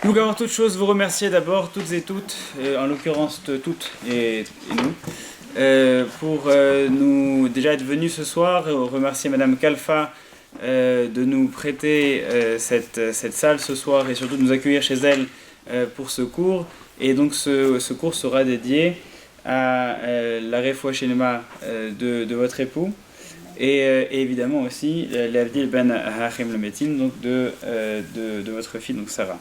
Donc avant toute chose, vous remercier d'abord toutes et toutes, en l'occurrence toutes et nous, pour nous déjà être venus ce soir, remercier Madame Kalfa de nous prêter cette salle ce soir et surtout de nous accueillir chez elle pour ce cours. Et donc ce cours sera dédié à la Refoua Shelema de votre époux et évidemment aussi l'Avdil Ben Hachem le Metin, donc de votre fille, donc Sarah.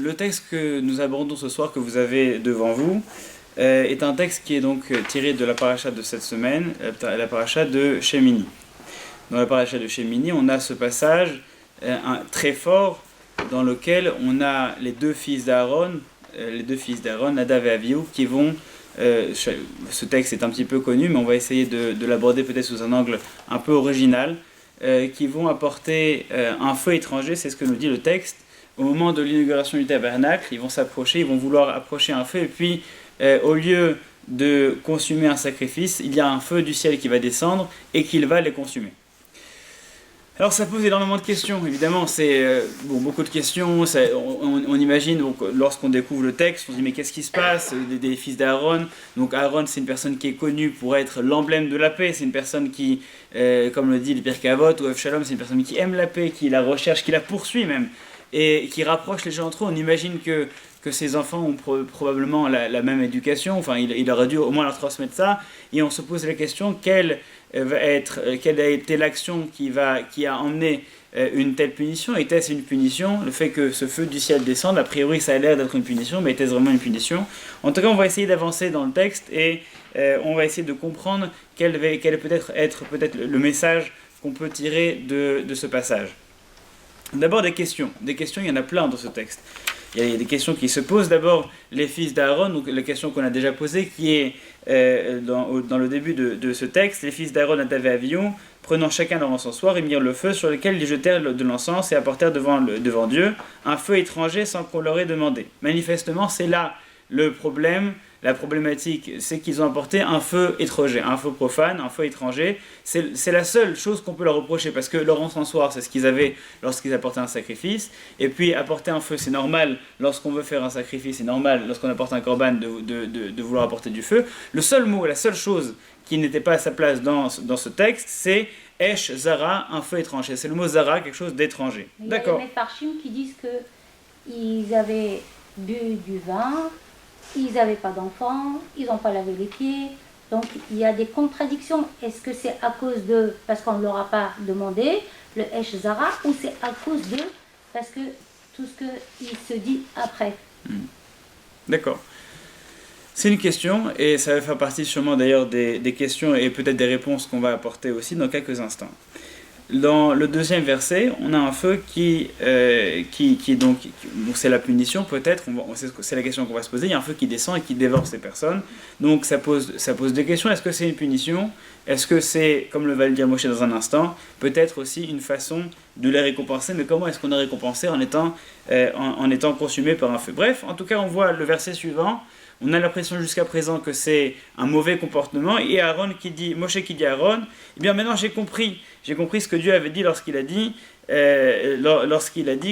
Le texte que nous abordons ce soir, que vous avez devant vous, est un texte qui est donc tiré de la paracha de cette semaine, la paracha de Shemini. Dans la paracha de Shemini, on a ce passage très fort dans lequel on a les deux fils d'Aaron, Nadav et Avihu, qui vont... ce texte est un petit peu connu, mais on va essayer de l'aborder peut-être sous un angle un peu original, qui vont apporter un feu étranger, c'est ce que nous dit le texte. Au moment de l'inauguration du tabernacle, ils vont s'approcher, ils vont vouloir approcher un feu, et puis au lieu de consumer un sacrifice, il y a un feu du ciel qui va descendre et qu'il va les consumer. Alors ça pose énormément de questions, évidemment, c'est beaucoup de questions, on imagine, donc, lorsqu'on découvre le texte, on se dit mais qu'est-ce qui se passe des fils d'Aaron. Donc Aaron, c'est une personne qui est connue pour être l'emblème de la paix, c'est une personne qui, comme le dit le Pirkei Avot ou Avshalom, c'est une personne qui aime la paix, qui la recherche, qui la poursuit même, et qui rapproche les gens entre eux. On imagine que ces enfants ont probablement la même éducation, enfin il aurait dû au moins leur transmettre ça, et on se pose la question, quelle a été l'action qui a emmené une telle punition? Était-ce une punition? Le fait que ce feu du ciel descende, a priori ça a l'air d'être une punition, mais était-ce vraiment une punition? En tout cas, on va essayer d'avancer dans le texte et on va essayer de comprendre quel peut être le message qu'on peut tirer de ce passage. D'abord des questions, il y en a plein dans ce texte. Il y a des questions qui se posent. D'abord, les fils d'Aaron, donc la question qu'on a déjà posée, qui est dans le début de ce texte. Les fils d'Aaron, Nadav et Avihu, prenant chacun leur encensoir, ils mirent le feu sur lequel ils jetèrent de l'encens et apportèrent devant Dieu un feu étranger sans qu'on leur ait demandé. Manifestement, c'est là le problème. La problématique, c'est qu'ils ont apporté un feu étranger, un feu profane, un feu étranger. C'est la seule chose qu'on peut leur reprocher, parce que leur encensoir, c'est ce qu'ils avaient lorsqu'ils apportaient un sacrifice. Et puis, apporter un feu, c'est normal lorsqu'on veut faire un sacrifice, c'est normal lorsqu'on apporte un korban de vouloir apporter du feu. Le seul mot, la seule chose qui n'était pas à sa place dans ce texte, c'est Esh Zara, un feu étranger. C'est le mot Zara, quelque chose d'étranger. D'accord. Il y a les Mefarshim qui disent qu'ils avaient bu du vin, ils n'avaient pas d'enfants, ils n'ont pas lavé les pieds, donc il y a des contradictions. Est-ce que c'est à cause de, parce qu'on ne leur a pas demandé, le Esh Zara, ou c'est à cause de, parce que tout ce qu'il se dit après? D'accord. C'est une question, et ça va faire partie sûrement d'ailleurs des questions et peut-être des réponses qu'on va apporter aussi dans quelques instants. Dans le deuxième verset, on a un feu qui donc c'est la punition peut-être, c'est la question qu'on va se poser. Il y a un feu qui descend et qui dévore ces personnes. Donc ça pose des questions. Est-ce que c'est une punition? Est-ce que c'est, comme le va le dire Moshe dans un instant, peut-être aussi une façon de les récompenser? Mais comment est-ce qu'on est récompensé en étant consumé par un feu? Bref, en tout cas, on voit le verset suivant. On a l'impression jusqu'à présent que c'est un mauvais comportement, et Moshe qui dit à Aaron, eh bien maintenant j'ai compris ce que Dieu avait dit lorsqu'il a dit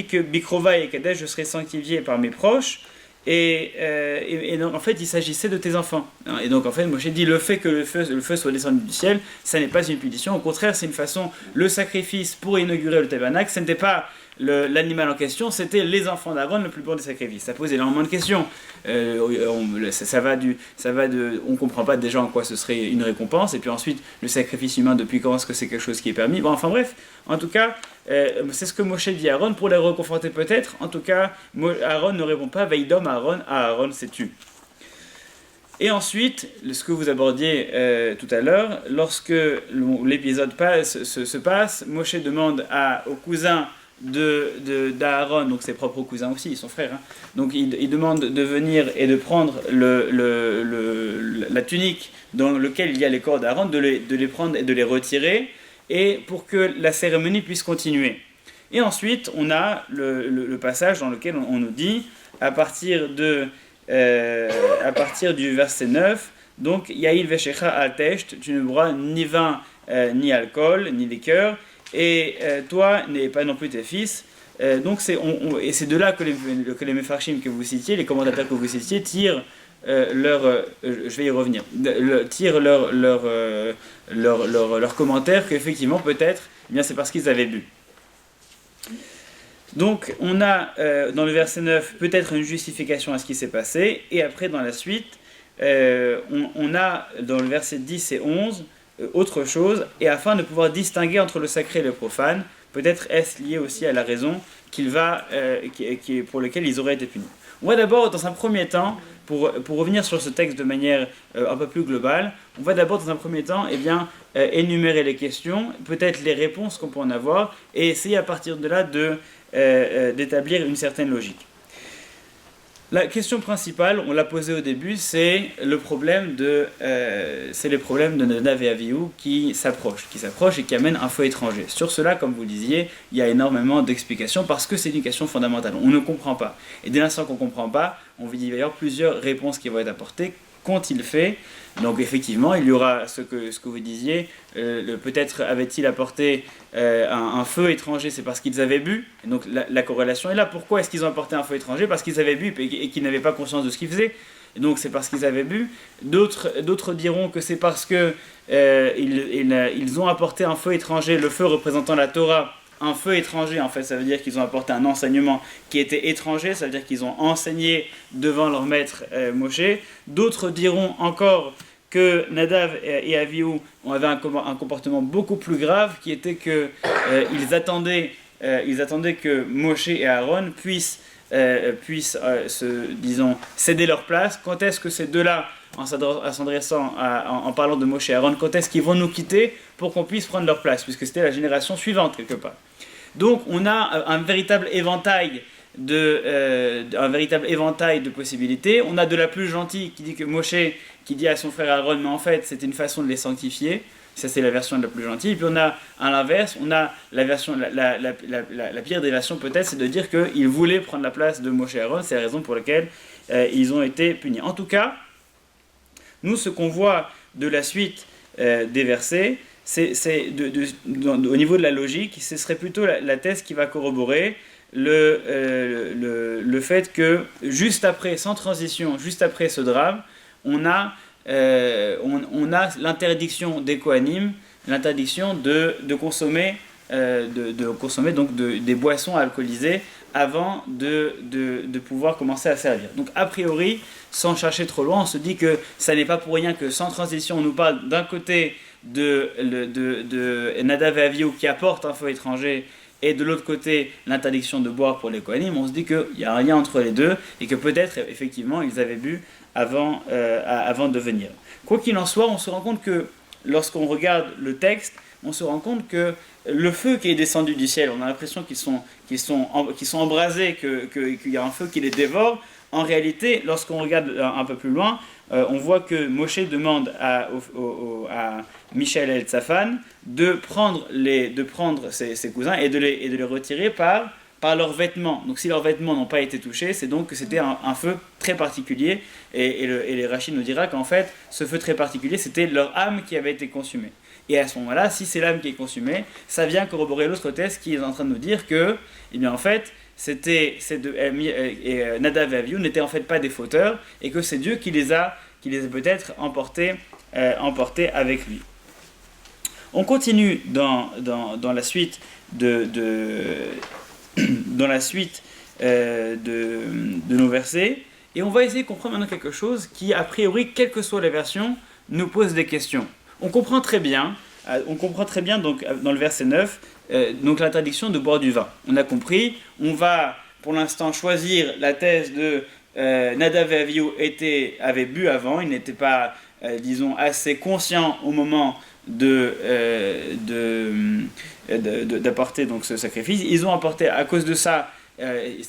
que Bikrova et Kadesh, je serai sanctifié par mes proches, et donc, en fait il s'agissait de tes enfants. Et donc en fait Moshe dit le fait que le feu soit descendu du ciel, ça n'est pas une punition, au contraire c'est une façon, le sacrifice pour inaugurer le tabernacle, ce n'était pas l'animal en question, c'était les enfants d'Aaron, le plus beau des sacrifices. Ça pose énormément de questions. On comprend pas déjà en quoi ce serait une récompense, et puis ensuite le sacrifice humain, depuis quand est-ce que c'est quelque chose qui est permis? Bon, enfin bref, en tout cas, c'est ce que Moshe dit à Aaron pour les reconforter peut-être. En tout cas, Aaron ne répond pas, Veidom Aaron s'est tu. Et ensuite, ce que vous abordiez tout à l'heure, lorsque l'épisode se passe, Moshe demande au cousin d'Aaron, donc ses propres cousins aussi, ils sont frères, hein. Donc il demande de venir et de prendre la tunique dans laquelle il y a les corps d'Aaron, de les prendre et de les retirer, et pour que la cérémonie puisse continuer. Et ensuite, on a le passage dans lequel on nous dit, à partir du verset 9, donc Yaïl Veshecha Altesht, tu ne bois ni vin, ni alcool, ni liqueur, et toi n'es pas non plus tes fils. Donc et c'est de là que les Mefarshim que vous citiez, les commentateurs que vous citiez, tirent je vais y revenir, tirent leur commentaire qu'effectivement peut-être, eh bien c'est parce qu'ils avaient bu. Donc on a dans le verset 9 peut-être une justification à ce qui s'est passé, et après dans la suite on a dans le verset 10 et 11 autre chose, et afin de pouvoir distinguer entre le sacré et le profane, peut-être est-ce lié aussi à la raison pour laquelle ils auraient été punis. On va d'abord dans un premier temps, pour revenir sur ce texte de manière un peu plus globale, on va d'abord dans un premier temps énumérer les questions, peut-être les réponses qu'on peut en avoir, et essayer à partir de là d'établir une certaine logique. La question principale, on l'a posée au début, c'est le problème de Nadav et Avihu qui s'approchent et qui amènent un feu étranger. Sur cela, comme vous le disiez, il y a énormément d'explications parce que c'est une question fondamentale. On ne comprend pas. Et dès l'instant qu'on ne comprend pas, on va y avoir plusieurs réponses qui vont être apportées. Qu'ont-ils fait? Donc effectivement, il y aura ce que vous disiez, peut-être avait-il apporté un feu étranger, c'est parce qu'ils avaient bu, et donc la corrélation est là. Pourquoi est-ce qu'ils ont apporté un feu étranger? Parce qu'ils avaient bu et qu'ils n'avaient pas conscience de ce qu'ils faisaient, et donc c'est parce qu'ils avaient bu. D'autres diront que c'est parce que ils ont apporté un feu étranger, le feu représentant la Torah. Un feu étranger, en fait, ça veut dire qu'ils ont apporté un enseignement qui était étranger, ça veut dire qu'ils ont enseigné devant leur maître Moshe. D'autres diront encore que Nadav et Avihu avaient un comportement beaucoup plus grave, qui était que ils attendaient que Moshe et Aaron puissent céder leur place. Quand est-ce que ces deux-là, en parlant de Moshe et Aaron, quand est-ce qu'ils vont nous quitter pour qu'on puisse prendre leur place, puisque c'était la génération suivante quelque part. Donc on a un véritable éventail de possibilités. On a de la plus gentille qui dit que Moshe, qui dit à son frère Aaron, mais en fait c'était une façon de les sanctifier. Ça c'est la version la plus gentille. Et puis on a à l'inverse, on a la version la pire des versions peut-être, c'est de dire qu'ils voulaient prendre la place de Moshe et Aaron. C'est la raison pour laquelle ils ont été punis. En tout cas, nous ce qu'on voit de la suite des versets, au niveau de la logique, ce serait plutôt la thèse qui va corroborer le fait que juste après, sans transition, juste après ce drame, on a l'interdiction des Kohanim, l'interdiction de consommer donc des boissons alcoolisées avant de pouvoir commencer à servir. Donc a priori, sans chercher trop loin, on se dit que ça n'est pas pour rien que sans transition, on nous parle d'un côté de Nadav et Avihu qui apportent un feu étranger, et de l'autre côté l'interdiction de boire pour les Kohanim. On se dit qu'il y a un lien entre les deux et que peut-être effectivement ils avaient bu avant de venir. Quoi qu'il en soit, on se rend compte que lorsqu'on regarde le texte, on se rend compte que le feu qui est descendu du ciel, on a l'impression qu'ils sont embrasés, qu'il y a un feu qui les dévore. En réalité, lorsqu'on regarde un peu plus loin, on voit que Moshe demande à Michaël et Tzafan de prendre ses cousins et de les retirer par leurs vêtements. Donc si leurs vêtements n'ont pas été touchés, c'est donc que c'était un feu très particulier, et les Rachid nous dira qu'en fait, ce feu très particulier, c'était leur âme qui avait été consumée. Et à ce moment-là, si c'est l'âme qui est consumée, ça vient corroborer l'autre thèse qui est en train de nous dire que, eh bien en fait, Nadav et Avihu n'étaient en fait pas des fauteurs, et que c'est Dieu qui les a peut-être emportés avec lui. On continue dans la suite de nos versets, et on va essayer de comprendre maintenant quelque chose qui, a priori, quelle que soit la version, nous pose des questions. On comprend très bien donc, dans le verset 9, donc l'interdiction de boire du vin. On a compris, on va pour l'instant choisir la thèse de Nadav et Avihu avaient bu avant, ils n'étaient pas, assez conscients au moment d'apporter donc ce sacrifice. Ils ont apporté, à cause de ça,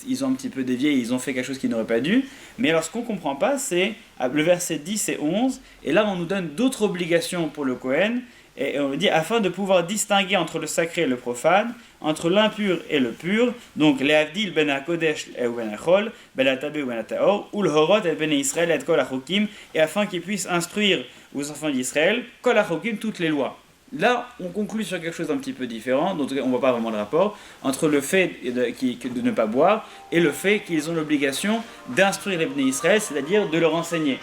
ils ont un petit peu dévié, ils ont fait quelque chose qu'ils n'auraient pas dû. Mais alors ce qu'on ne comprend pas, c'est le verset 10 et 11, et là on nous donne d'autres obligations pour le Kohen, et on dit afin de pouvoir distinguer entre le sacré et le profane, entre l'impur et le pur, donc les avdil ben hakodesh et ben hachol, ben hatabé ou ben hataor, ou le horot et ben Israël et kol hachokim, et afin qu'ils puissent instruire aux enfants d'Israël kol hachokim, toutes les lois. Là, on conclut sur quelque chose d'un petit peu différent, donc on ne voit pas vraiment le rapport entre le fait de ne pas boire et le fait qu'ils ont l'obligation d'instruire les Bnei Israël, c'est-à-dire de leur enseigner.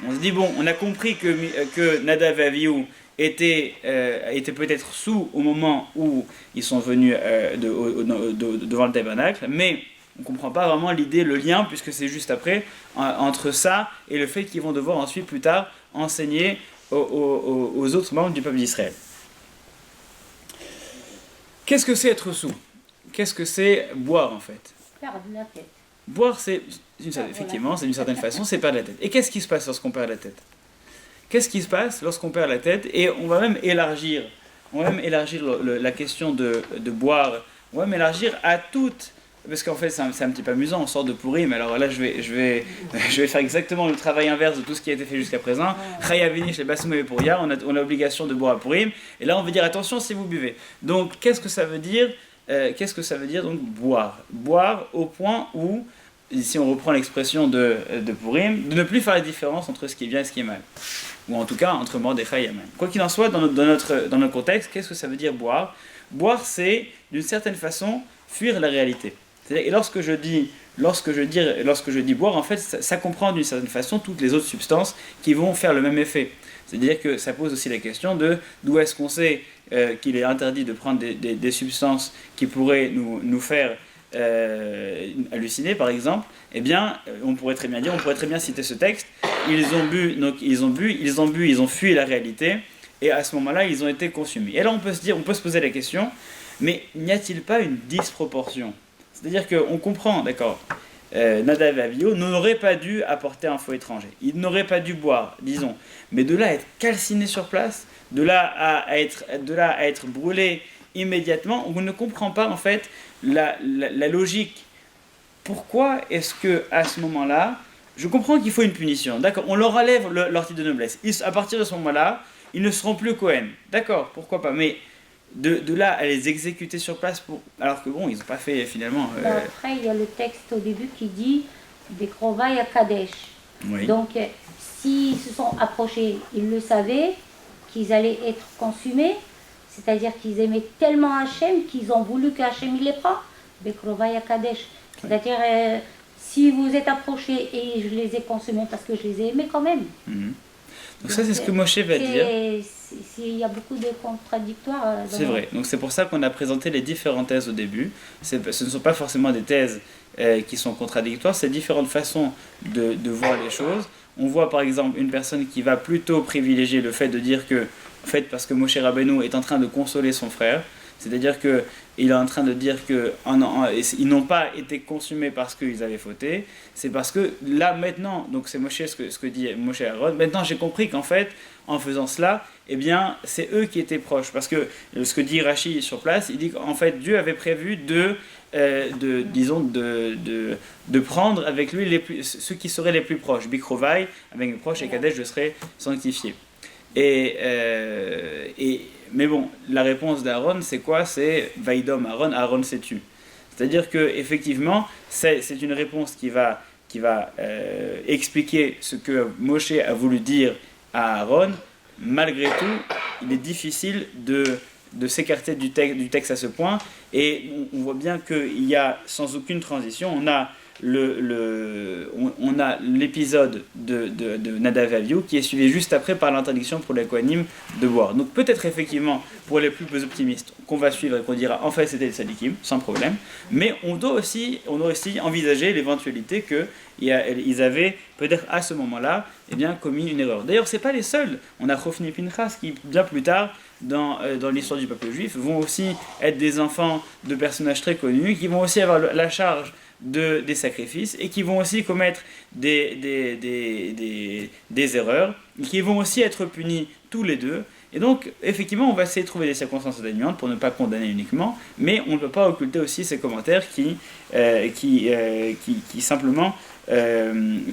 On se dit, bon, on a compris que Nadav et Avihu étaient peut-être sous au moment où ils sont venus devant le tabernacle, mais on ne comprend pas vraiment l'idée, le lien, puisque c'est juste après, entre ça et le fait qu'ils vont devoir ensuite, plus tard, enseigner aux autres membres du peuple d'Israël. Qu'est-ce que c'est être sous? Qu'est-ce que c'est boire en fait? Perdre la tête. Boire, effectivement, c'est d'une certaine façon, c'est perdre la tête. Et qu'est-ce qui se passe lorsqu'on perd la tête? Qu'est-ce qui se passe lorsqu'on perd la tête? Et on va même élargir la question de boire, on va même élargir à toutes. Parce qu'en fait, c'est un petit peu amusant, on sort de Purim, alors là, je vais faire exactement le travail inverse de tout ce qui a été fait jusqu'à présent. Chaya Vinish, les Bassoum et Pouria, on a l'obligation de boire à Purim, et là, on veut dire attention si vous buvez. Donc, qu'est-ce que ça veut dire donc boire? Boire au point où, si on reprend l'expression de Purim, de ne plus faire la différence entre ce qui est bien et ce qui est mal. Ou en tout cas, entre Mordechai et Haman. Quoi qu'il en soit, dans notre contexte, qu'est-ce que ça veut dire boire? Boire, c'est, d'une certaine façon, fuir la réalité. Et lorsque je dis boire, en fait, ça comprend d'une certaine façon toutes les autres substances qui vont faire le même effet. C'est-à-dire que ça pose aussi la question de d'où est-ce qu'on sait qu'il est interdit de prendre des substances qui pourraient nous faire halluciner, par exemple. Eh bien, on pourrait très bien citer ce texte. Ils ont fui la réalité, et à ce moment-là, ils ont été consumés. Et là, on peut se poser la question, mais n'y a-t-il pas une disproportion? C'est-à-dire qu'on comprend, d'accord, Nadav et Avihu n'auraient pas dû apporter un faux étranger. Ils n'auraient pas dû boire, disons. Mais de là à être calcinés sur place, de là à être brûlés immédiatement, on ne comprend pas en fait la logique. Pourquoi est-ce que à ce moment-là, je comprends qu'il faut une punition, d'accord, on leur enlève leur titre de noblesse. À partir de ce moment-là, ils ne seront plus Kohen. D'accord, pourquoi pas, mais de là à les exécuter sur place, alors que bon, ils n'ont pas fait finalement... Après, il y a le texte au début qui dit Bekrovai à Kadesh. Oui. Donc, s'ils se sont approchés, ils le savaient, qu'ils allaient être consumés, c'est-à-dire qu'ils aimaient tellement Hachem qu'ils ont voulu que Hachem il les prend. Bekrovai à Kadesh. C'est-à-dire, si vous êtes approchés et je les ai consumés parce que je les ai aimés quand même. Donc ça, c'est ce que Moshe va dire. Il y a beaucoup de contradictoires. C'est vrai. Donc c'est pour ça qu'on a présenté les différentes thèses au début. Ce ne sont pas forcément des thèses qui sont contradictoires, c'est différentes façons de voir les choses. On voit par exemple une personne qui va plutôt privilégier le fait de dire que, en fait, parce que Moshe Rabbeinu est en train de consoler son frère, c'est-à-dire qu'il est en train de dire qu'ils n'ont pas été consumés parce qu'ils avaient fauté, c'est parce que là maintenant, donc c'est Moshe ce que dit Moshe à Aaron, maintenant j'ai compris qu'en fait, en faisant cela, eh bien c'est eux qui étaient proches, parce que ce que dit Rashi sur place, il dit qu'en fait Dieu avait prévu de prendre avec lui ceux qui seraient les plus proches, Bikrovai, avec les proches, et Kadesh, je serai sanctifié. Mais bon, la réponse d'Aaron, c'est quoi? C'est Vaïdom Aaron, Aaron s'est tu. C'est-à-dire qu'effectivement, c'est une réponse qui va expliquer ce que Moshe a voulu dire à Aaron. Malgré tout, il est difficile de s'écarter du texte à ce point, et on voit bien qu'il y a sans aucune transition, on a l'épisode de Nadav et Avihu qui est suivi juste après par l'interdiction pour les Kohanim de boire. Donc peut-être effectivement pour les plus optimistes qu'on va suivre et qu'on dira en fait c'était les Sadikim, sans problème, mais on doit aussi envisager l'éventualité qu'ils avaient peut-être à ce moment-là commis une erreur. D'ailleurs c'est pas les seuls, on a Chofni et Pinchas qui bien plus tard dans l'histoire du peuple juif vont aussi être des enfants de personnages très connus qui vont aussi avoir la charge des sacrifices et qui vont aussi commettre des erreurs, et qui vont aussi être punis tous les deux. Et donc, effectivement, on va essayer de trouver des circonstances atténuantes pour ne pas condamner uniquement, mais on ne peut pas occulter aussi ces commentaires qui simplement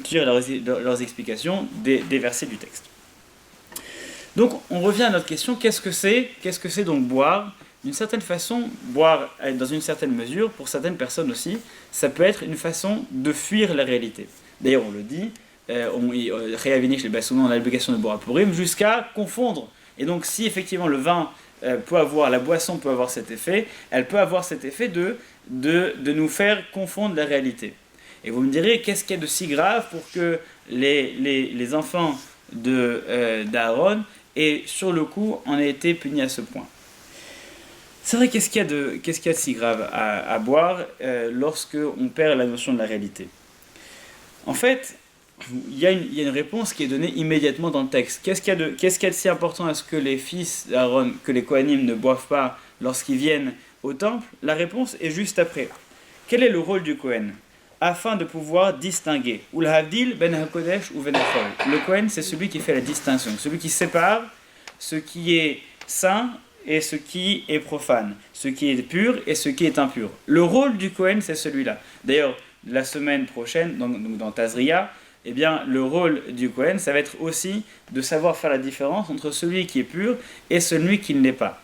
tirent leurs explications des versets du texte. Donc, on revient à notre question, qu'est-ce que c'est donc boire? D'une certaine façon, boire dans une certaine mesure, pour certaines personnes aussi, ça peut être une façon de fuir la réalité. D'ailleurs, on le dit, on a l'obligation de boire à Purim jusqu'à confondre Et donc si effectivement le vin la boisson peut avoir cet effet, elle peut avoir cet effet de nous faire confondre la réalité. Et vous me direz, qu'est-ce qu'il y a de si grave pour que les enfants d'Aaron aient sur le coup en aient été punis à ce point? C'est vrai, qu'est-ce qu'il y a de si grave à boire lorsque on perd la notion de la réalité? En fait, il y a une réponse qui est donnée immédiatement dans le texte. Qu'est-ce qu'il y a de si important à ce que les fils d'Aaron, que les Kohanim ne boivent pas lorsqu'ils viennent au temple? La réponse est juste après. Quel est le rôle du Kohen? Afin de pouvoir distinguer. Ou le Havdil ben HaKodesh ou ben HaChol. Le Kohen, c'est celui qui fait la distinction, celui qui sépare ce qui est saint et ce qui est profane, ce qui est pur et ce qui est impur. Le rôle du Kohen, c'est celui-là. D'ailleurs, la semaine prochaine, donc dans Tazria, eh bien, le rôle du Kohen, ça va être aussi de savoir faire la différence entre celui qui est pur et celui qui ne l'est pas.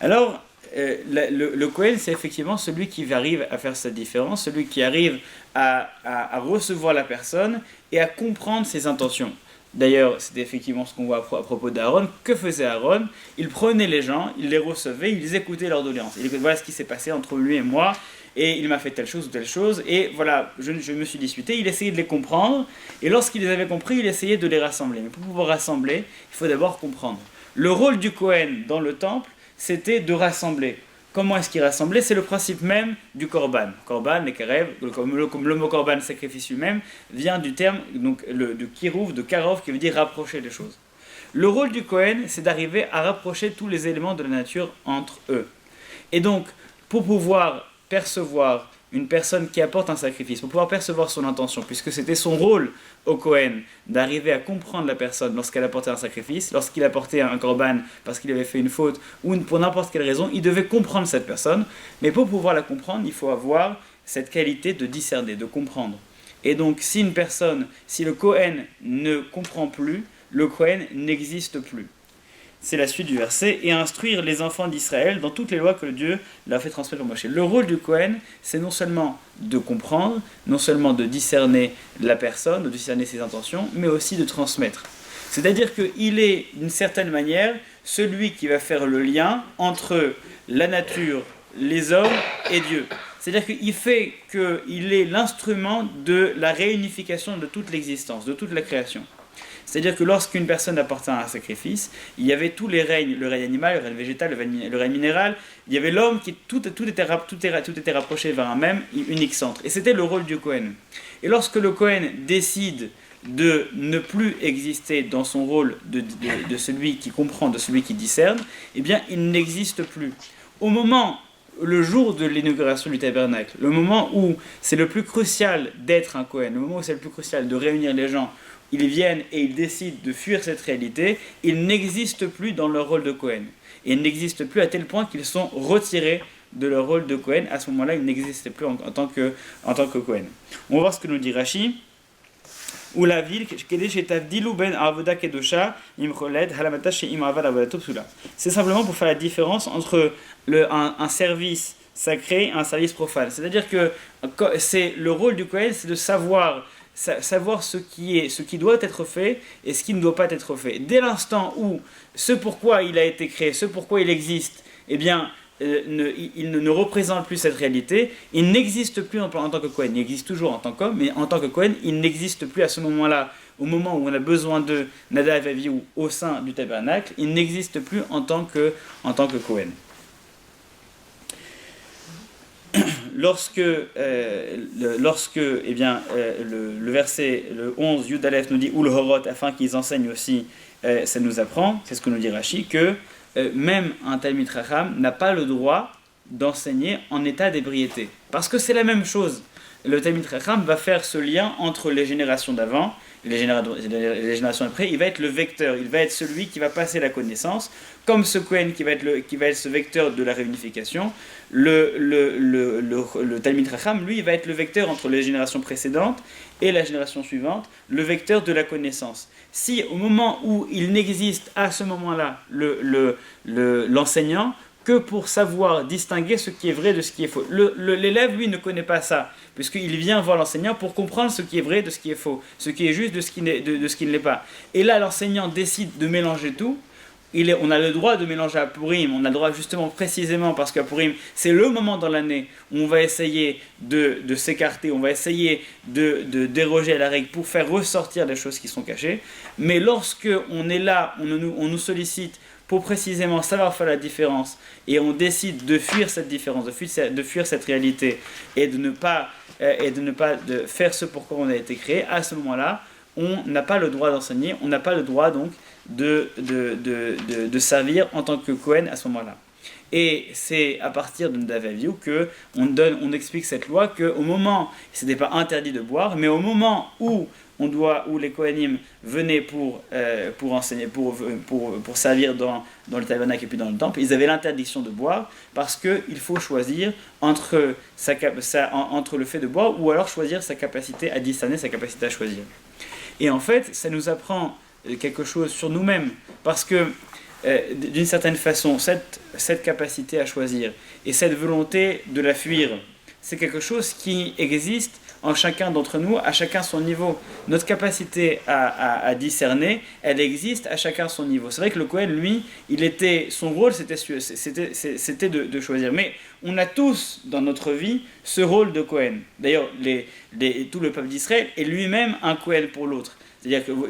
Alors, le Kohen, c'est effectivement celui qui arrive à faire cette différence, celui qui arrive à recevoir la personne et à comprendre ses intentions. D'ailleurs, c'était effectivement ce qu'on voit à propos d'Aaron. Que faisait Aaron? Il prenait les gens, il les recevait, il écoutait leurs doléances. Il écoutait, voilà ce qui s'est passé entre lui et moi, et il m'a fait telle chose ou telle chose, et voilà, je me suis disputé. Il essayait de les comprendre, et lorsqu'il les avait compris, il essayait de les rassembler. Mais pour pouvoir rassembler, il faut d'abord comprendre. Le rôle du Kohen dans le temple, c'était de rassembler. Comment est-ce qu'il rassemblait? C'est le principe même du korban. Korban, les karev, comme le mot korban, sacrifice lui-même, vient du terme donc, de kirouv, de karov, qui veut dire rapprocher les choses. Le rôle du Kohen, c'est d'arriver à rapprocher tous les éléments de la nature entre eux. Et donc, pour pouvoir percevoir une personne qui apporte un sacrifice, pour pouvoir percevoir son intention, puisque c'était son rôle au Kohen d'arriver à comprendre la personne lorsqu'elle apportait un sacrifice, lorsqu'il apportait un korban parce qu'il avait fait une faute ou pour n'importe quelle raison, il devait comprendre cette personne. Mais pour pouvoir la comprendre, il faut avoir cette qualité de discerner, de comprendre. Et donc, si le Kohen ne comprend plus, le Kohen n'existe plus. C'est la suite du verset, et instruire les enfants d'Israël dans toutes les lois que Dieu leur a fait transmettre au Moshe. Le rôle du Kohen, c'est non seulement de comprendre, non seulement de discerner la personne, de discerner ses intentions, mais aussi de transmettre. C'est-à-dire qu'il est, d'une certaine manière, celui qui va faire le lien entre la nature, les hommes et Dieu. C'est-à-dire qu'il est l'instrument de la réunification de toute l'existence, de toute la création. C'est-à-dire que lorsqu'une personne apportait un sacrifice, il y avait tous les règnes, le règne animal, le règne végétal, le règne minéral, il y avait l'homme qui tout était rapproché vers un même unique centre. Et c'était le rôle du Kohen. Et lorsque le Kohen décide de ne plus exister dans son rôle de celui qui comprend, de celui qui discerne, eh bien il n'existe plus. Le jour de l'inauguration du tabernacle, le moment où c'est le plus crucial d'être un Kohen, le moment où c'est le plus crucial de réunir les gens, ils viennent et ils décident de fuir cette réalité, ils n'existent plus dans leur rôle de Kohen. Et ils n'existent plus à tel point qu'ils sont retirés de leur rôle de Kohen. À ce moment-là, ils n'existaient plus en tant que Kohen. On va voir ce que nous dit Rashi. Ou la ville, c'est simplement pour faire la différence entre un service sacré et un service profane. C'est-à-dire que c'est le rôle du Kohen, c'est de savoir ce qui doit être fait et ce qui ne doit pas être fait. Dès l'instant où ce pourquoi il a été créé, ce pourquoi il existe, eh bien, il ne représente plus cette réalité, il n'existe plus en tant que Kohen, il existe toujours en tant qu'homme, mais en tant que Kohen, il n'existe plus à ce moment-là, au moment où on a besoin de Nadav et Avihu au sein du tabernacle, il n'existe plus en tant que Kohen. Lorsque le verset le 11 Yud Aleph nous dit Ul Horot, afin qu'ils enseignent aussi, ça nous apprend, c'est ce que nous dit Rashi, que même un Talmid Chacham n'a pas le droit d'enseigner en état d'ébriété. Parce que c'est la même chose. Le Talmid Chacham va faire ce lien entre les générations d'avant et les générations après. Il va être le vecteur, il va être celui qui va passer la connaissance, comme ce Kohen qui va être ce vecteur de la réunification. Le Talmid Chacham, lui, il va être le vecteur entre les générations précédentes et la génération suivante, le vecteur de la connaissance. Si au moment où il n'existe à ce moment-là l'enseignant, que pour savoir distinguer ce qui est vrai de ce qui est faux. L'élève, lui, ne connaît pas ça, puisqu'il vient voir l'enseignant pour comprendre ce qui est vrai de ce qui est faux, ce qui est juste de ce qui ne l'est pas. Et là, l'enseignant décide de mélanger tout. On a le droit de mélanger à Purim, on a le droit justement précisément parce qu'à Purim, c'est le moment dans l'année où on va essayer de s'écarter, on va essayer de déroger à la règle pour faire ressortir les choses qui sont cachées. Mais lorsque on est là, on nous sollicite pour précisément savoir faire la différence et on décide de fuir cette différence, de fuir cette réalité et de ne pas faire ce pourquoi on a été créé, à ce moment-là, on n'a pas le droit d'enseigner, on n'a pas le droit donc de servir en tant que Kohen à ce moment-là. Et c'est à partir de Nadav et Avihu qu'on explique cette loi qu'au moment, ce n'était pas interdit de boire, mais au moment où les Kohanim venaient pour enseigner, pour servir dans le tabernacle et puis dans le temple, ils avaient l'interdiction de boire parce qu'il faut choisir entre le fait de boire ou alors choisir sa capacité à discerner, sa capacité à choisir. Et en fait, ça nous apprend quelque chose sur nous-mêmes, parce que d'une certaine façon, cette capacité à choisir et cette volonté de la fuir, c'est quelque chose qui existe en chacun d'entre nous, à chacun son niveau. Notre capacité à discerner, elle existe à chacun son niveau. C'est vrai que le Kohen, lui, son rôle, c'était de choisir. Mais on a tous, dans notre vie, ce rôle de Kohen. D'ailleurs, tout le peuple d'Israël est lui-même un Kohen pour l'autre. C'est-à-dire que vous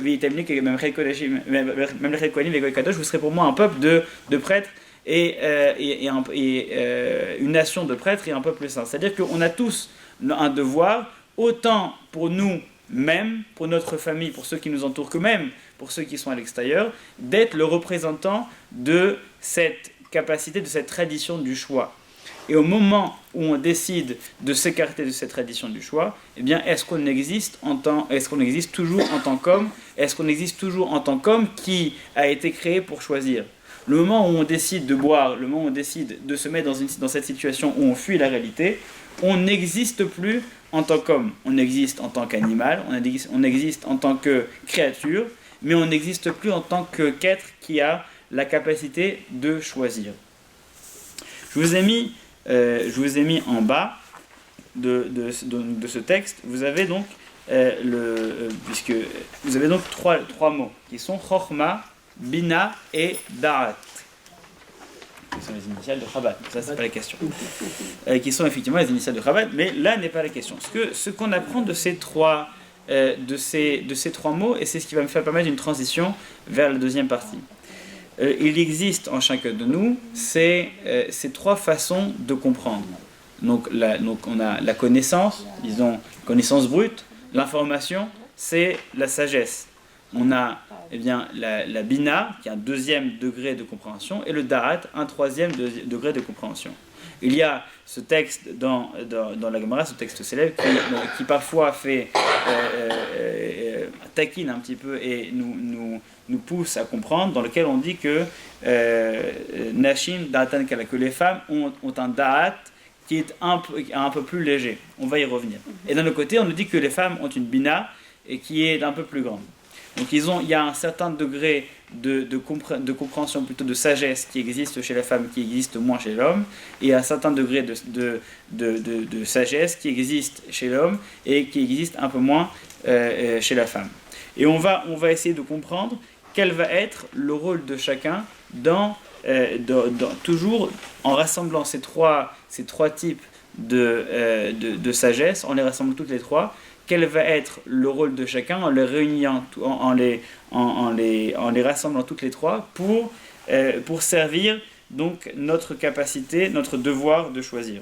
serez pour moi un peuple de prêtres et une nation de prêtres et un peuple saint. C'est-à-dire qu'on a tous un devoir, autant pour nous-mêmes, pour notre famille, pour ceux qui nous entourent, que même pour ceux qui sont à l'extérieur, d'être le représentant de cette capacité, de cette tradition du choix. Et au moment où on décide de s'écarter de cette tradition du choix, eh bien, est-ce qu'on existe toujours en tant qu'homme? Est-ce qu'on existe toujours en tant qu'homme qui a été créé pour choisir? Le moment où on décide de boire, le moment où on décide de se mettre dans cette situation où on fuit la réalité, on n'existe plus en tant qu'homme. On existe en tant qu'animal, on existe en tant que créature, mais on n'existe plus en tant qu'être qui a la capacité de choisir. Je vous ai mis en bas de ce texte, vous avez donc puisque vous avez donc trois mots qui sont Chochma, Bina et Da'at. Qui sont les initiales de Chabad. Ça, c'est pas la question. Qui sont effectivement les initiales de Chabad, mais là n'est pas la question. Ce qu'on apprend de ces trois mots, et c'est ce qui va me faire permettre une transition vers la deuxième partie. Il existe en chacun de nous ces trois façons de comprendre. Donc on a la connaissance, disons connaissance brute, l'information, c'est la sagesse. On a la bina, qui est un deuxième degré de compréhension, et le da'at, un troisième degré de compréhension. Il y a ce texte dans la Gemara, ce texte célèbre, qui parfois taquine un petit peu et nous pousse à comprendre, dans lequel on dit que Nashim da'atan kala, que les femmes ont un da'at qui est un peu plus léger. On va y revenir. Et d'un autre côté, on nous dit que les femmes ont une bina et qui est un peu plus grande. Donc il y a un certain degré de compréhension, plutôt de sagesse qui existe chez la femme, qui existe moins chez l'homme, et un certain degré de sagesse qui existe chez l'homme et qui existe un peu moins chez la femme. Et on va essayer de comprendre quel va être le rôle de chacun toujours en rassemblant ces trois types de sagesse, en les rassemblant toutes les trois. Quel va être le rôle de chacun en les réunissant, en les rassemblant toutes les trois pour servir donc notre capacité, notre devoir de choisir.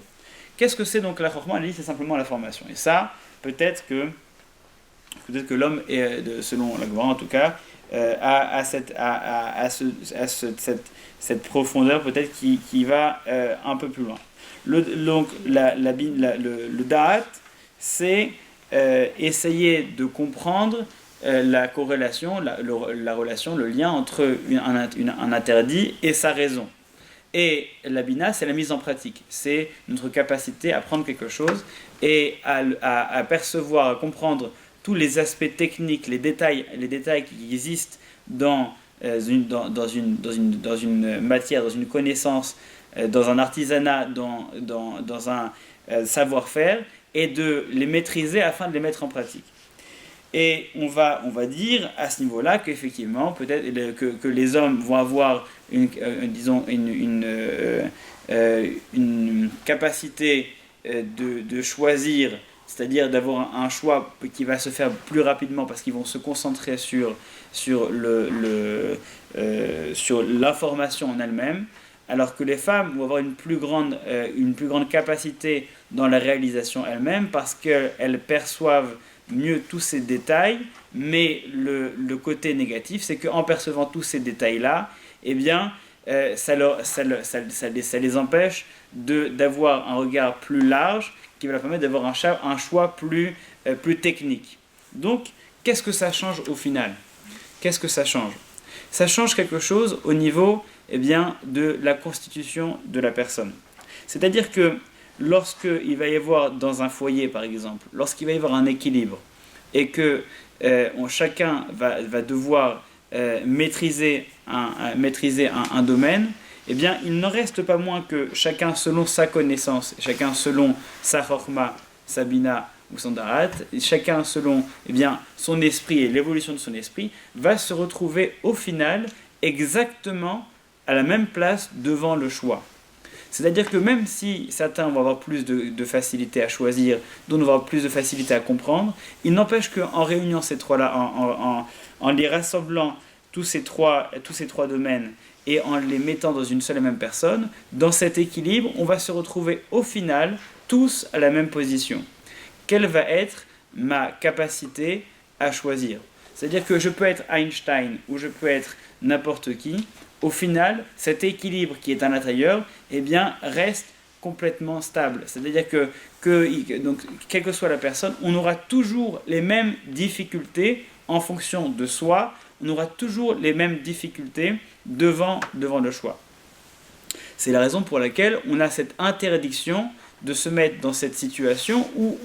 Qu'est-ce que c'est donc la chorma? Elle dit c'est simplement la formation. Et ça, peut-être que l'homme, selon la Gemara en tout cas, a cette profondeur peut-être qui va un peu plus loin. Donc le da'at, c'est essayer de comprendre la corrélation, la relation, le lien entre un interdit et sa raison. Et la bina, c'est la mise en pratique. C'est notre capacité à prendre quelque chose et à percevoir, à comprendre tous les aspects techniques, les détails qui existent dans une matière, dans une connaissance dans un artisanat, dans un savoir-faire, et de les maîtriser afin de les mettre en pratique. Et on va dire à ce niveau-là qu'effectivement, peut-être que les hommes vont avoir une capacité de choisir, c'est-à-dire d'avoir un choix qui va se faire plus rapidement parce qu'ils vont se concentrer sur l'information en elle-même, alors que les femmes vont avoir une plus grande capacité dans la réalisation elle-même parce qu'elles perçoivent mieux tous ces détails, mais le côté négatif, c'est qu'en percevant tous ces détails-là, eh bien, ça les empêche d'avoir un regard plus large qui va leur permettre d'avoir un choix plus technique. Donc, qu'est-ce que ça change au final ? Qu'est-ce que ça change ? Ça change quelque chose au niveau de la constitution de la personne. C'est-à-dire que lorsqu'il va y avoir dans un foyer, par exemple, lorsqu'il va y avoir un équilibre et que chacun va devoir maîtriser un domaine, eh bien, il n'en reste pas moins que chacun selon sa connaissance, chacun selon sa chorma, sa bina ou son darat, chacun selon son esprit et l'évolution de son esprit, va se retrouver au final exactement à la même place devant le choix. C'est-à-dire que même si certains vont avoir plus de facilité à choisir, d'autres vont avoir plus de facilité à comprendre, il n'empêche qu'en réuniant ces trois-là, en les rassemblant tous ces trois domaines et en les mettant dans une seule et même personne, dans cet équilibre, on va se retrouver au final tous à la même position. Quelle va être ma capacité à choisir ? C'est-à-dire que je peux être Einstein ou je peux être n'importe qui. Au final, cet équilibre qui est à l'intérieur, reste complètement stable. C'est-à-dire donc, quelle que soit la personne, on aura toujours les mêmes difficultés en fonction de soi, on aura toujours les mêmes difficultés devant le choix. C'est la raison pour laquelle on a cette interdiction de se mettre dans cette situation où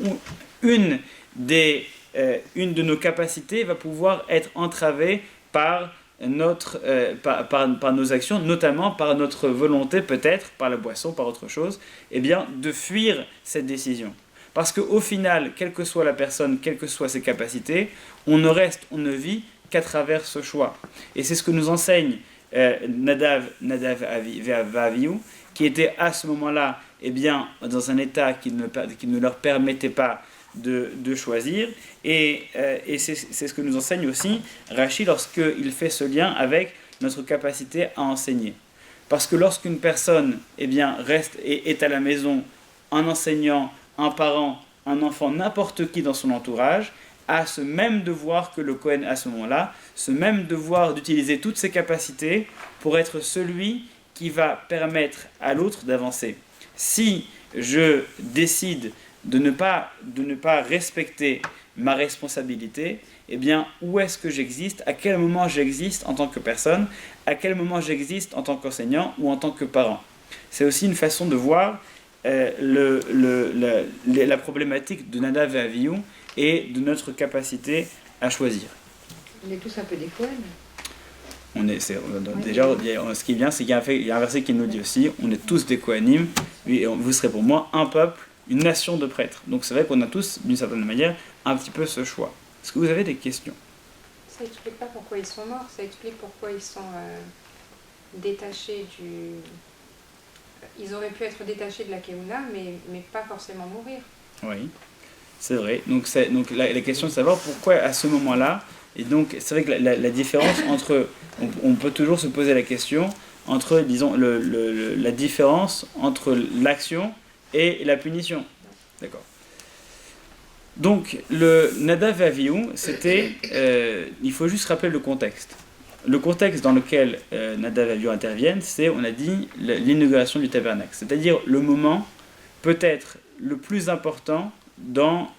une de nos capacités va pouvoir être entravée par nos actions, notamment par notre volonté, peut-être, par la boisson, par autre chose, de fuir cette décision. Parce qu'au final, quelle que soit la personne, quelles que soient ses capacités, on ne vit qu'à travers ce choix. Et c'est ce que nous enseigne Nadav Avihu, qui était à ce moment-là dans un état qui ne leur permettait pas de choisir, et c'est ce que nous enseigne aussi Rashi lorsqu'il fait ce lien avec notre capacité à enseigner. Parce que lorsqu'une personne est à la maison, un enseignant, un parent, un enfant, n'importe qui dans son entourage, a ce même devoir que le Kohen à ce moment-là, ce même devoir d'utiliser toutes ses capacités pour être celui qui va permettre à l'autre d'avancer. Si je décide de ne pas respecter ma responsabilité, où est-ce que j'existe ? À quel moment j'existe en tant que personne ? À quel moment j'existe en tant qu'enseignant ou en tant que parent ? C'est aussi une façon de voir la problématique de Nadav et Avihu et de notre capacité à choisir. On est tous un peu des Kohen. Déjà, ce qui est bien, c'est qu'il y a un verset qui nous dit aussi, on est tous des Kohanim, et vous serez pour moi un peuple, une nation de prêtres. Donc c'est vrai qu'on a tous, d'une certaine manière, un petit peu ce choix. Est-ce que vous avez des questions ? Ça explique pas pourquoi ils sont morts, ça explique pourquoi ils sont détachés du... Ils auraient pu être détachés de la Keuna, mais pas forcément mourir. Oui, c'est vrai. Donc la question de savoir pourquoi à ce moment-là, et donc c'est vrai que la différence entre... On peut toujours se poser la question entre, disons, la différence entre l'action et la punition. D'accord. Donc, le Nadav et Avihu, c'était... il faut juste rappeler le contexte. Le contexte dans lequel Nadav et Avihu interviennent, c'est, on a dit, l'inauguration du tabernacle. C'est-à-dire le moment, peut-être, le plus important dans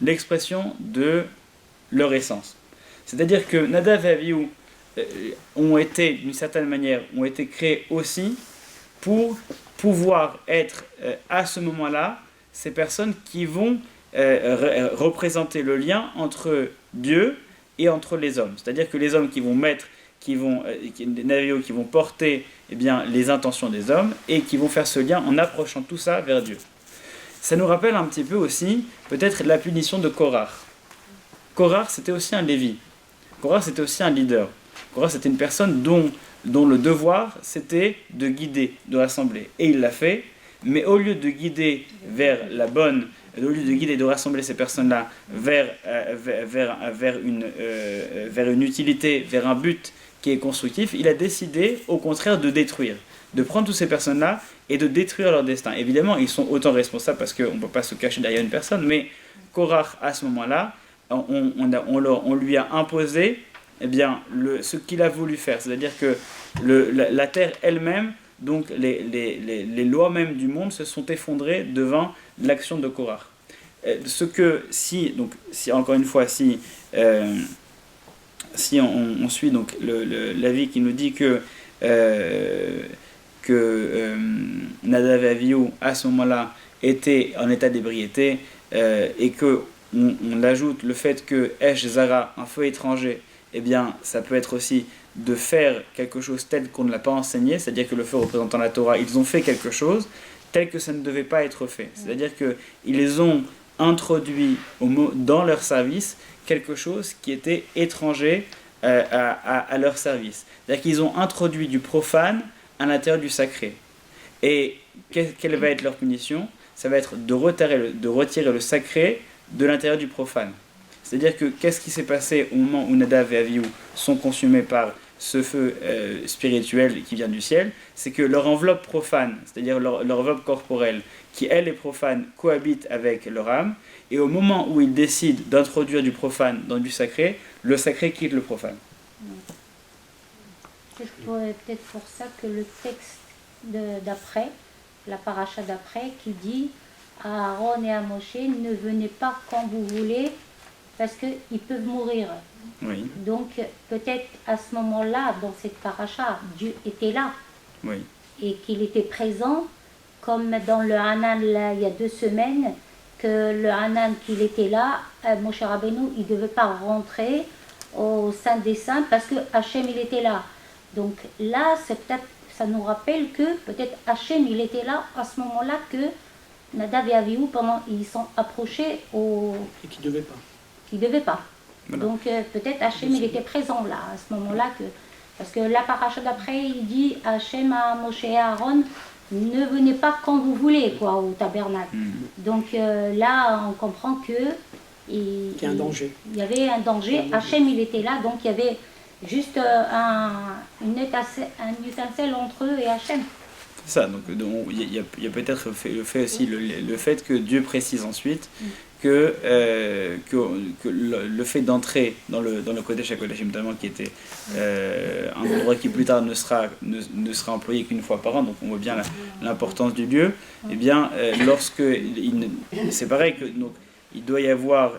l'expression de leur essence. C'est-à-dire que Nadav et Avihu ont été, d'une certaine manière, ont été créés aussi pour pouvoir être, à ce moment-là, ces personnes qui vont représenter le lien entre Dieu et entre les hommes. C'est-à-dire que les hommes qui vont mettre des Nadav qui vont porter les intentions des hommes et qui vont faire ce lien en approchant tout ça vers Dieu. Ça nous rappelle un petit peu aussi peut-être la punition de Korach. Korach, c'était aussi un Lévi. Korach, c'était aussi un leader. Korach, c'était une personne dont le devoir, c'était de guider, de rassembler. Et il l'a fait, mais au lieu de guider vers la bonne, au lieu de guider, de rassembler ces personnes-là vers une utilité, vers un but qui est constructif, il a décidé au contraire de détruire, de prendre toutes ces personnes-là et de détruire leur destin. Évidemment, ils sont autant responsables parce qu'on ne peut pas se cacher derrière une personne, mais Korach, à ce moment-là, on lui a imposé ce qu'il a voulu faire. C'est-à-dire que la terre elle-même, donc les lois même du monde se sont effondrées devant l'action de Korach. Si encore une fois, si on suit donc l'avis qui nous dit que Nadav et Avihu à ce moment-là étaient en état d'ébriété et que on ajoute le fait que Esh Zara, un feu étranger, ça peut être aussi de faire quelque chose tel qu'on ne l'a pas enseigné, c'est-à-dire que le feu représentant la Torah, ils ont fait quelque chose tel que ça ne devait pas être fait. C'est-à-dire qu'ils ont introduit dans leur service quelque chose qui était étranger à leur service. C'est-à-dire qu'ils ont introduit du profane à l'intérieur du sacré. Et quelle va être leur punition ? Ça va être de retirer le sacré de l'intérieur du profane. C'est-à-dire que qu'est-ce qui s'est passé au moment où Nadav et Avihu sont consumés par ce feu spirituel qui vient du ciel, c'est que leur enveloppe profane, c'est-à-dire leur enveloppe corporelle, qui elle est profane, cohabite avec leur âme, et au moment où ils décident d'introduire du profane dans du sacré, le sacré quitte le profane. C'est peut-être pour ça que le texte d'après, la paracha d'après, qui dit à Aaron et à Moshe, ne venez pas quand vous voulez, parce qu'ils peuvent mourir. Oui. Donc peut-être à ce moment-là, dans cette paracha, Dieu était là. Oui. Et qu'il était présent, comme dans le Hanan là, il y a 2 semaines, que le Hanan qu'il était là, Moshe Rabbeinu, il ne devait pas rentrer au Saint des Saints parce que Hachem il était là. Donc là, c'est peut-être, ça nous rappelle que peut-être Hachem il était là à ce moment-là que Nadav et Avihu, pendant ils sont approchés et qui ne devait pas. Qui devait pas. Voilà. Donc peut-être Hachem il était présent là à ce moment-là parce que la paracha d'après il dit Hachem à Moshe et à Aaron, ne venez pas quand vous voulez au tabernacle. Donc là on comprend que il y a un danger. Il y avait un danger. Hachem il était là, donc il y avait juste une étincelle entre eux et Hachem. C'est ça, donc il y a peut-être le fait aussi le fait que Dieu précise ensuite que le fait d'entrer dans le Kodesh HaKodashim, notamment qui était un endroit qui plus tard ne sera employé qu'une fois par an, donc on voit bien l'importance du lieu, c'est pareil que donc, il doit y avoir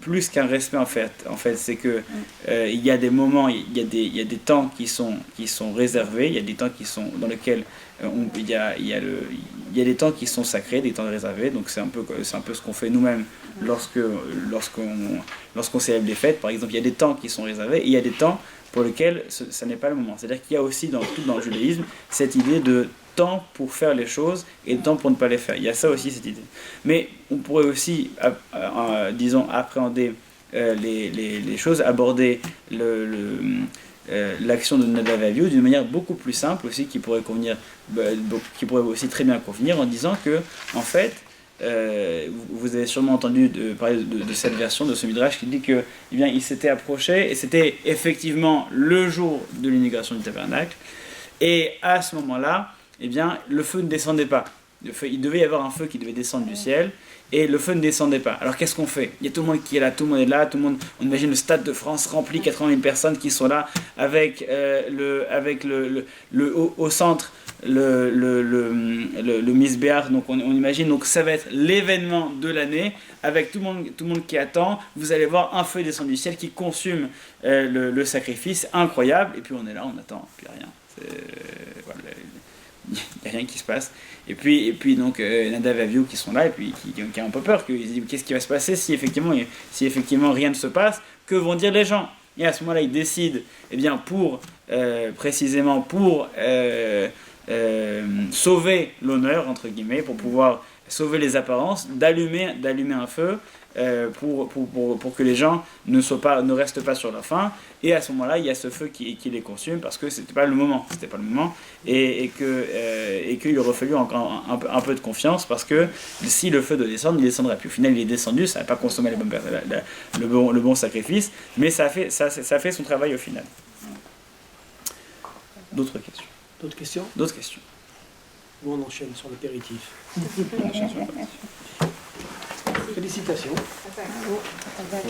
plus qu'un respect en fait c'est que il y a des moments, il y a des temps qui sont réservés, il y a des temps qui sont dans lesquels il y a des temps qui sont sacrés, des temps réservés, donc c'est un peu ce qu'on fait nous-mêmes lorsqu'on célèbre des fêtes. Par exemple, il y a des temps qui sont réservés et il y a des temps pour lesquels ça n'est pas le moment. C'est-à-dire qu'il y a aussi dans le judaïsme cette idée de temps pour faire les choses et temps pour ne pas les faire. Il y a ça aussi, cette idée. Mais on pourrait aussi, disons, appréhender les choses, aborder l'action de Nadav et Avihu d'une manière beaucoup plus simple aussi, qui pourrait aussi très bien convenir en disant que, en fait, vous avez sûrement entendu parler de cette version de ce midrash qui dit que il s'était approché et c'était effectivement le jour de l'inauguration du tabernacle, et à ce moment-là le feu ne descendait pas. Il devait y avoir un feu qui devait descendre du ciel et le feu ne descendait pas. Alors qu'est-ce qu'on fait ? Il y a tout le monde qui est là, tout le monde est là, on imagine le stade de France rempli, 80 000 personnes qui sont là avec au centre le Misbéach, donc on imagine, donc ça va être l'événement de l'année avec tout le monde qui attend. Vous allez voir un feu descendre du ciel qui consume le sacrifice, incroyable, et puis on est là, on attend, puis rien. Voilà, il n'y a rien qui se passe. Et puis donc Nadav et Avihu qui sont là et puis qui ont un peu peur, qu'ils se disent qu'est-ce qui va se passer si effectivement rien ne se passe, que vont dire les gens. Et à ce moment-là, il décide, eh bien, précisément pour sauver l'honneur, entre guillemets, pour pouvoir sauver les apparences, d'allumer un feu pour que les gens ne restent pas sur leur faim. Et à ce moment-là, il y a ce feu qui les consume parce que c'était pas le moment, et qu'il aurait fallu encore un peu de confiance, parce que si le feu doit descendre, il ne descendrait plus. Au final, il est descendu, ça n'a pas consommé le bon sacrifice, mais ça fait son travail au final. D'autres questions? D'autres questions. Nous on enchaîne sur l'apéritif. Félicitations. Attends.